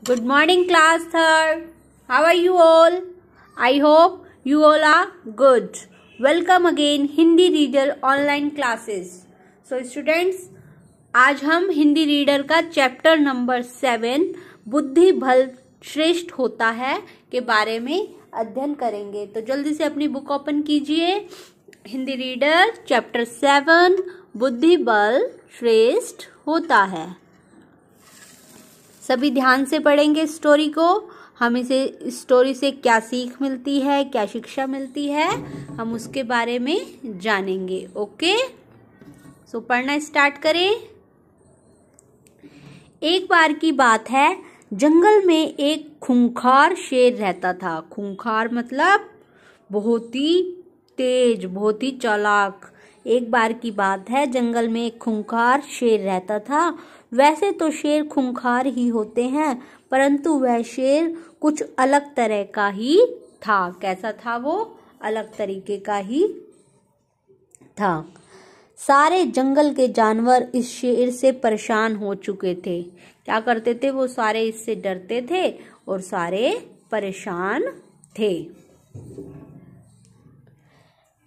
Good morning, class third. How are you all? I hope you all are good. Welcome again Hindi Reader online classes. So students, आज हम Hindi reader का chapter number 7 बुद्धि बल श्रेष्ठ होता है के बारे में अध्ययन करेंगे। तो जल्दी से अपनी बुक ओपन कीजिए। हिंदी रीडर चैप्टर 7 बुद्धि बल श्रेष्ठ होता है। सभी ध्यान से पढ़ेंगे स्टोरी को। हम इसे स्टोरी से क्या सीख मिलती है, क्या शिक्षा मिलती है, हम उसके बारे में जानेंगे। ओके, सो पढ़ना स्टार्ट करें। एक बार की बात है, जंगल में एक खूंखार शेर रहता था। खूंखार मतलब बहुत ही तेज, बहुत ही चालाक। एक बार की बात है, जंगल में एक खूंखार शेर रहता था। वैसे तो शेर खूंखार ही होते हैं, परंतु वह शेर कुछ अलग तरह का ही था। कैसा था वो? अलग तरीके का ही था। सारे जंगल के जानवर इस शेर से परेशान हो चुके थे। क्या करते थे वो? सारे इससे डरते थे और सारे परेशान थे।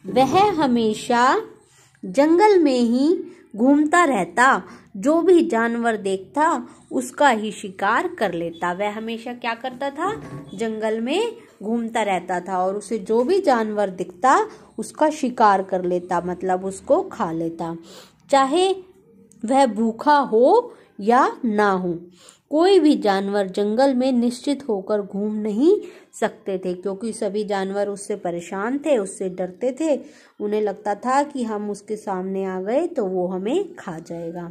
वह हमेशा जंगल में ही घूमता रहता, जो भी जानवर देखता उसका ही शिकार कर लेता। वह हमेशा क्या करता था? जंगल में घूमता रहता था और उसे जो भी जानवर दिखता उसका शिकार कर लेता, मतलब उसको खा लेता, चाहे वह भूखा हो या ना हो। कोई भी जानवर जंगल में निश्चित होकर घूम नहीं सकते थे, क्योंकि सभी जानवर उससे परेशान थे, उससे डरते थे। उन्हें लगता था कि हम उसके सामने आ गए तो वो हमें खा जाएगा।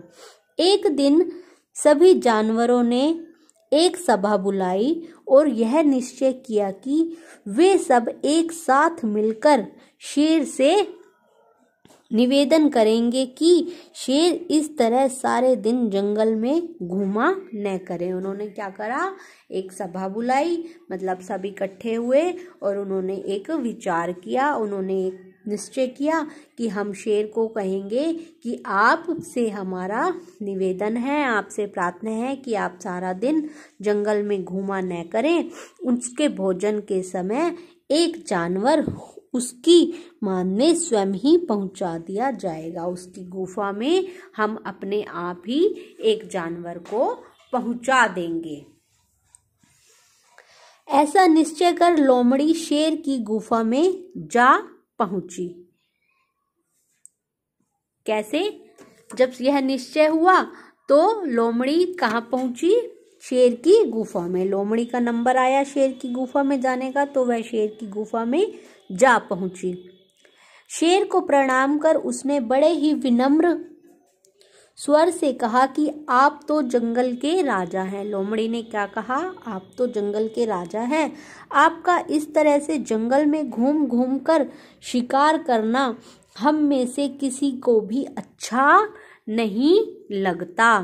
एक दिन सभी जानवरों ने एक सभा बुलाई और यह निश्चय किया कि वे सब एक साथ मिलकर शेर से निवेदन करेंगे कि शेर इस तरह सारे दिन जंगल में घूमा न करे। उन्होंने क्या करा? एक सभा बुलाई, मतलब सब इकट्ठे हुए और उन्होंने एक विचार किया। उन्होंने एक निश्चय किया कि हम शेर को कहेंगे कि आपसे हमारा निवेदन है, आपसे प्रार्थना है कि आप सारा दिन जंगल में घूमा न करें। उसके भोजन के समय एक जानवर उसकी मान में स्वयं ही पहुंचा दिया जाएगा। उसकी गुफा में हम अपने आप ही एक जानवर को पहुंचा देंगे। ऐसा निश्चय कर लोमड़ी शेर की गुफा में जा पहुंची। कैसे? जब यह निश्चय हुआ तो लोमड़ी कहाँ पहुंची? शेर की गुफा में। लोमड़ी का नंबर आया शेर की गुफा में जाने का, तो वह शेर की गुफा में जा पहुंची। शेर को प्रणाम कर उसने बड़े ही विनम्र स्वर से कहा कि आप तो जंगल के राजा हैं। लोमड़ी ने क्या कहा? आप तो जंगल के राजा हैं। आपका इस तरह से जंगल में घूम घूम कर शिकार करना हम में से किसी को भी अच्छा नहीं लगता।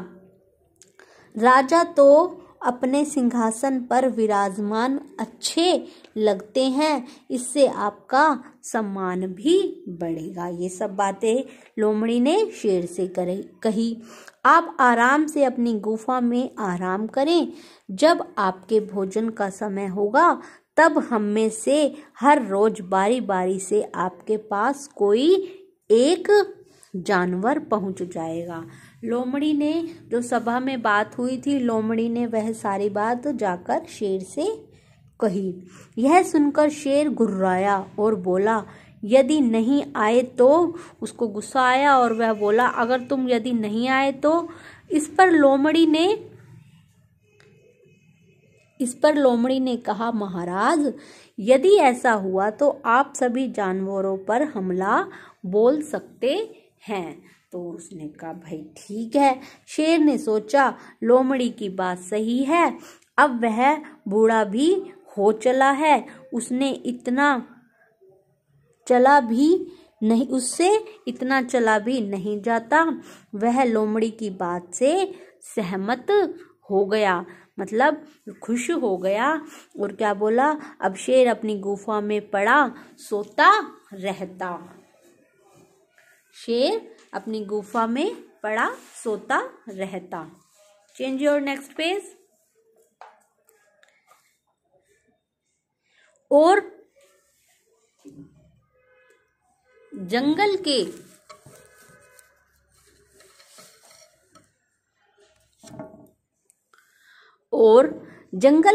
राजा तो अपने सिंहासन पर विराजमान अच्छे लगते हैं, इससे आपका सम्मान भी बढ़ेगा। ये सब बातें लोमड़ी ने शेर से कही। आप आराम से अपनी गुफा में आराम करें। जब आपके भोजन का समय होगा तब हम में से हर रोज बारी बारी से आपके पास कोई एक जानवर पहुंच जाएगा। लोमड़ी ने जो सभा में बात हुई थी, लोमड़ी ने वह सारी बात जाकर शेर से कही। यह सुनकर शेर घुर्राया और बोला, यदि नहीं आए तो? उसको गुस्सा आया और वह बोला, अगर तुम यदि नहीं आए तो? इस पर लोमड़ी ने कहा, महाराज, यदि ऐसा हुआ तो आप सभी जानवरों पर हमला बोल सकते हैं। तो उसने कहा, भाई ठीक है। शेर ने सोचा लोमड़ी की बात सही है, अब वह बूढ़ा भी हो चला है, उससे इतना चला भी नहीं जाता। वह लोमड़ी की बात से सहमत हो गया, मतलब खुश हो गया और क्या बोला? अब शेर अपनी गुफा में पड़ा सोता रहता। शेर अपनी गुफा में पड़ा सोता रहता। Change your next page. और जंगल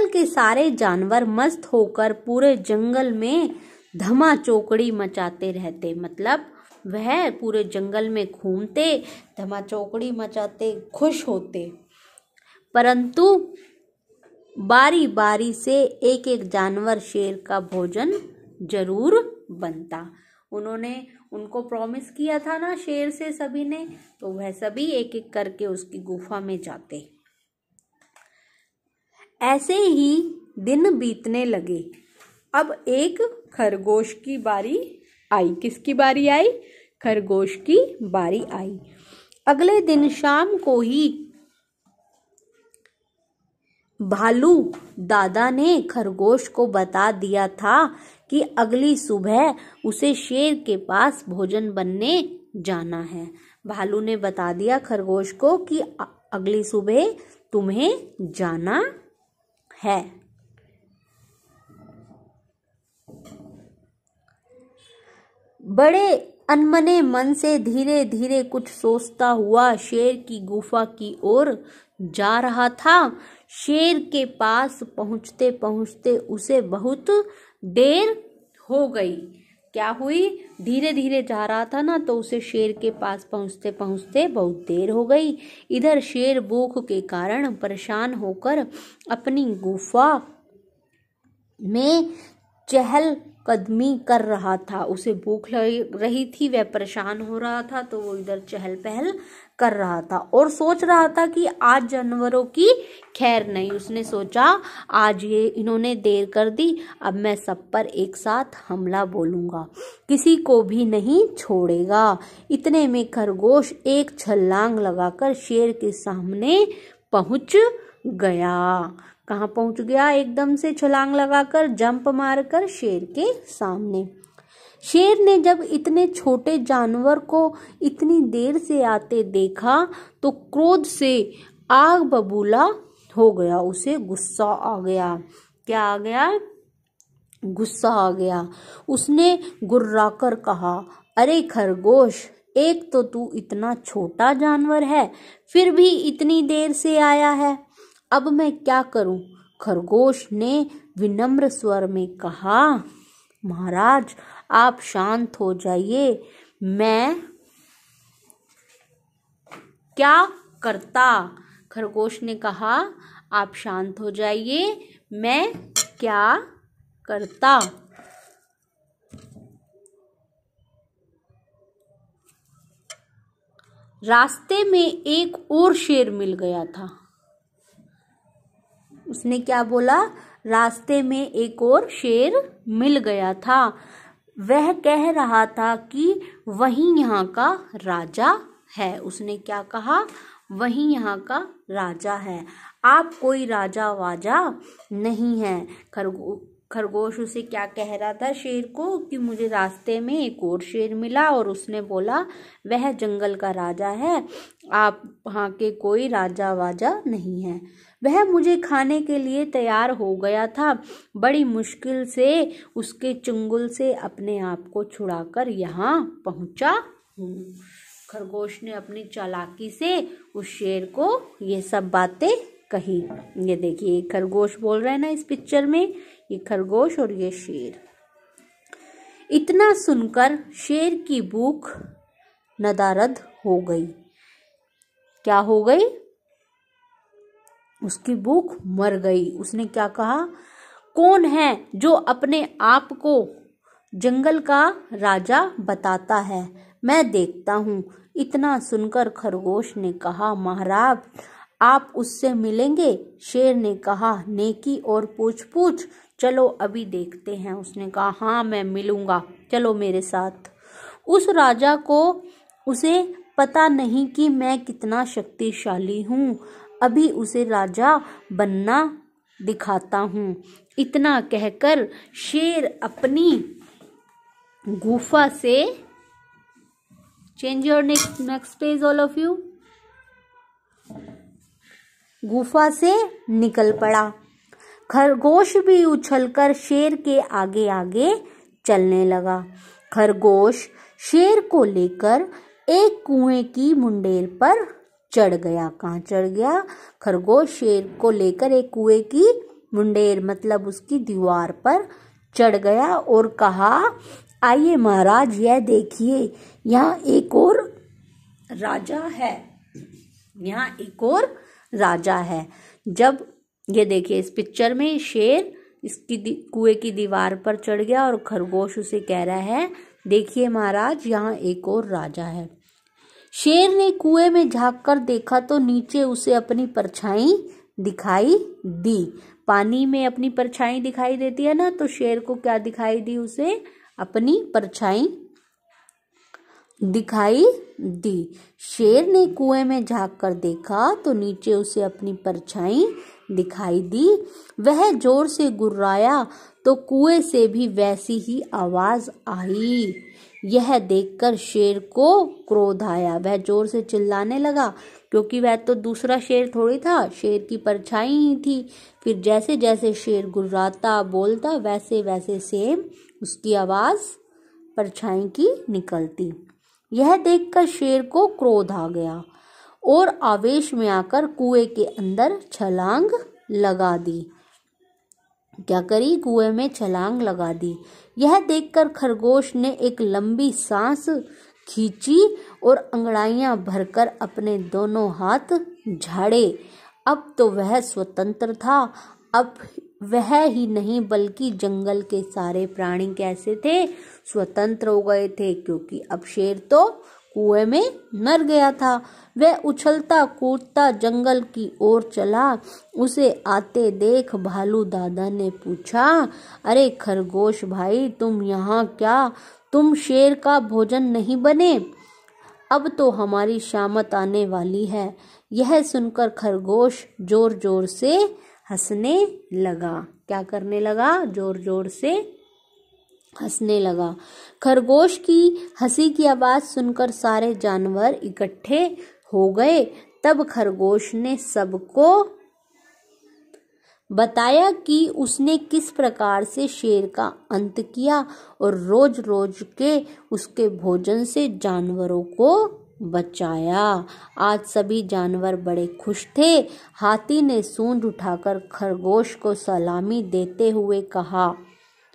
के सारे जानवर मस्त होकर पूरे जंगल में धमा चौकड़ी मचाते रहते। मतलब वह पूरे जंगल में घूमते, धमा चौकड़ी मचाते, खुश होते। परंतु बारी बारी से एक एक जानवर शेर का भोजन जरूर बनता। उन्होंने उनको प्रॉमिस किया था ना शेर से सभी ने, तो वह सभी एक एक करके उसकी गुफा में जाते। ऐसे ही दिन बीतने लगे। अब एक खरगोश की बारी आई। किसकी बारी आई? खरगोश की बारी आई। अगले दिन शाम को ही भालू दादा ने खरगोश को बता दिया था कि अगली सुबह उसे शेर के पास भोजन बनने जाना है। भालू ने बता दिया खरगोश को कि अगली सुबह तुम्हें जाना है। बड़े अनमने मन से धीरे धीरे कुछ सोचता हुआ शेर की गुफा की ओर जा रहा था। शेर के पास पहुंचते पहुंचते उसे बहुत देर हो गई। क्या हुई? धीरे धीरे जा रहा था ना, तो उसे शेर के पास पहुंचते पहुंचते बहुत देर हो गई। इधर शेर भूख के कारण परेशान होकर अपनी गुफा में चहल कदमी कर रहा था। उसे भूख लग रही थी, वह परेशान हो रहा था, तो वो इधर चहल पहल कर रहा था और सोच रहा था कि आज जानवरों की खैर नहीं। उसने सोचा आज ये इन्होंने देर कर दी, अब मैं सब पर एक साथ हमला बोलूंगा, किसी को भी नहीं छोड़ेगा। इतने में खरगोश एक छलांग लगाकर शेर के सामने पहुंच गया। कहाँ पहुंच गया? एकदम से छलांग लगाकर, जंप मारकर शेर के सामने। शेर ने जब इतने छोटे जानवर को इतनी देर से आते देखा तो क्रोध से आग बबूला हो गया। उसे गुस्सा आ गया। क्या आ गया? गुस्सा आ गया। उसने गुर्राकर कहा, अरे खरगोश, एक तो तू इतना छोटा जानवर है, फिर भी इतनी देर से आया है, अब मैं क्या करूं? खरगोश ने विनम्र स्वर में कहा, महाराज आप शांत हो जाइए, मैं क्या करता? खरगोश ने कहा, आप शांत हो जाइए, मैं क्या करता? रास्ते में एक और शेर मिल गया था। उसने क्या बोला? रास्ते में एक और शेर मिल गया था। वह कह रहा था कि वही यहाँ का राजा है। उसने क्या कहा? वही यहाँ का राजा है, आप कोई राजा वाजा नहीं है। खरगोश उसे क्या कह रहा था? शेर को, कि मुझे रास्ते में एक और शेर मिला और उसने बोला वह जंगल का राजा है, आप वहाँ के कोई राजा वाजा नहीं है। वह मुझे खाने के लिए तैयार हो गया था, बड़ी मुश्किल से उसके चुंगल से अपने आप को छुड़ाकर यहाँ पहुँचा हूँ। खरगोश ने अपनी चालाकी से उस शेर को ये सब बातें कही। ये देखिए खरगोश बोल रहे हैं ना इस पिक्चर में, ये खरगोश और ये शेर। इतना सुनकर शेर की भूख नदारद हो गई। क्या हो गई? उसकी भूख मर गई। उसने क्या कहा? कौन है जो अपने आप को जंगल का राजा बताता है? मैं देखता हूँ। इतना सुनकर खरगोश ने कहा, महाराज आप उससे मिलेंगे? शेर ने कहा, नेकी और पूछ पूछ, चलो अभी देखते हैं। उसने कहा, हाँ मैं मिलूंगा, चलो मेरे साथ। उस राजा को उसे पता नहीं कि मैं कितना शक्तिशाली हूँ, अभी उसे राजा बनना दिखाता हूँ। इतना कहकर शेर अपनी गुफा से, change your next page all of you, गुफा से निकल पड़ा। खरगोश भी उछलकर शेर के आगे आगे चलने लगा। खरगोश शेर को लेकर एक कुएं की मुंडेर पर चढ़ गया। कहाँ चढ़ गया? खरगोश शेर को लेकर एक कुएं की मुंडेर मतलब उसकी दीवार पर चढ़ गया और कहा, आइए महाराज, यह देखिए, यहाँ एक और राजा है। यहाँ एक और राजा है। जब ये देखिए इस पिक्चर में शेर इसकी कुएं की दीवार पर चढ़ गया और खरगोश उसे कह रहा है, देखिए महाराज, यहाँ एक और राजा है। शेर ने कुएं में झांककर देखा तो नीचे उसे अपनी परछाई दिखाई दी। पानी में अपनी परछाई दिखाई देती है ना, तो शेर को क्या दिखाई दी? उसे अपनी परछाई दिखाई दी। शेर ने कुएं में झांककर देखा तो नीचे उसे अपनी परछाई दिखाई दी। वह जोर से गुर्राया तो कुएं से भी वैसी ही आवाज आई। यह देखकर शेर को क्रोध आया। वह जोर से चिल्लाने लगा, क्योंकि वह तो दूसरा शेर थोड़ी था, शेर की परछाई ही थी। फिर जैसे जैसे शेर गुर्राता बोलता वैसे वैसे सेम उसकी आवाज परछाई की निकलती। यह देखकर शेर को क्रोध आ गया और आवेश में आकर कुएं के अंदर छलांग लगा दी। क्या करी? कुएं में छलांग लगा दी। यह देखकर खरगोश ने एक लंबी सांस खींची और अंगड़ाइयां भरकर अपने दोनों हाथ झाड़े। अब तो वह स्वतंत्र था। अब वह ही नहीं बल्कि जंगल के सारे प्राणी कैसे थे? स्वतंत्र हो गए थे, क्योंकि अब शेर तो कुएं में मर गया था। वह उछलता कूदता जंगल की ओर चला। उसे आते देख भालू दादा ने पूछा, अरे खरगोश भाई, तुम यहाँ क्या? तुम शेर का भोजन नहीं बने? अब तो हमारी शामत आने वाली है। यह सुनकर खरगोश जोर जोर से हंसने लगा। क्या करने लगा? जोर जोर से हंसने लगा। खरगोश की हंसी की आवाज सुनकर सारे जानवर इकट्ठे हो गए। तब खरगोश ने सबको बताया कि उसने किस प्रकार से शेर का अंत किया और रोज रोज के उसके भोजन से जानवरों को बचाया। आज सभी जानवर बड़े खुश थे। हाथी ने सूंड उठाकर खरगोश को सलामी देते हुए कहा,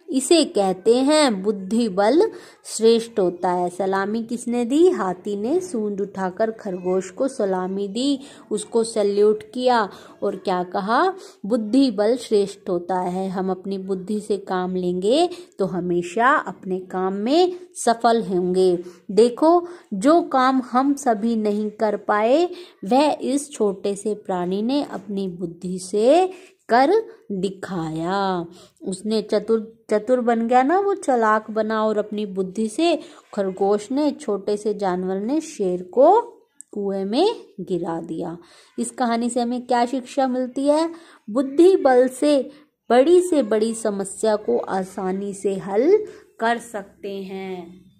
इसे कहते हैं बुद्धि बल श्रेष्ठ होता है। सलामी किसने दी? हाथी ने सूंड उठाकर खरगोश को सलामी दी, उसको सैल्यूट किया और क्या कहा? बुद्धि बल श्रेष्ठ होता है। हम अपनी बुद्धि से काम लेंगे तो हमेशा अपने काम में सफल होंगे। देखो, जो काम हम सभी नहीं कर पाए वह इस छोटे से प्राणी ने अपनी बुद्धि से कर दिखाया। उसने चतुर बन गया ना, वो चालाक बना और अपनी बुद्धि से खरगोश ने, छोटे से जानवर ने शेर को कुएं में गिरा दिया। इस कहानी से हमें क्या शिक्षा मिलती है? बुद्धि बल से बड़ी समस्या को आसानी से हल कर सकते हैं।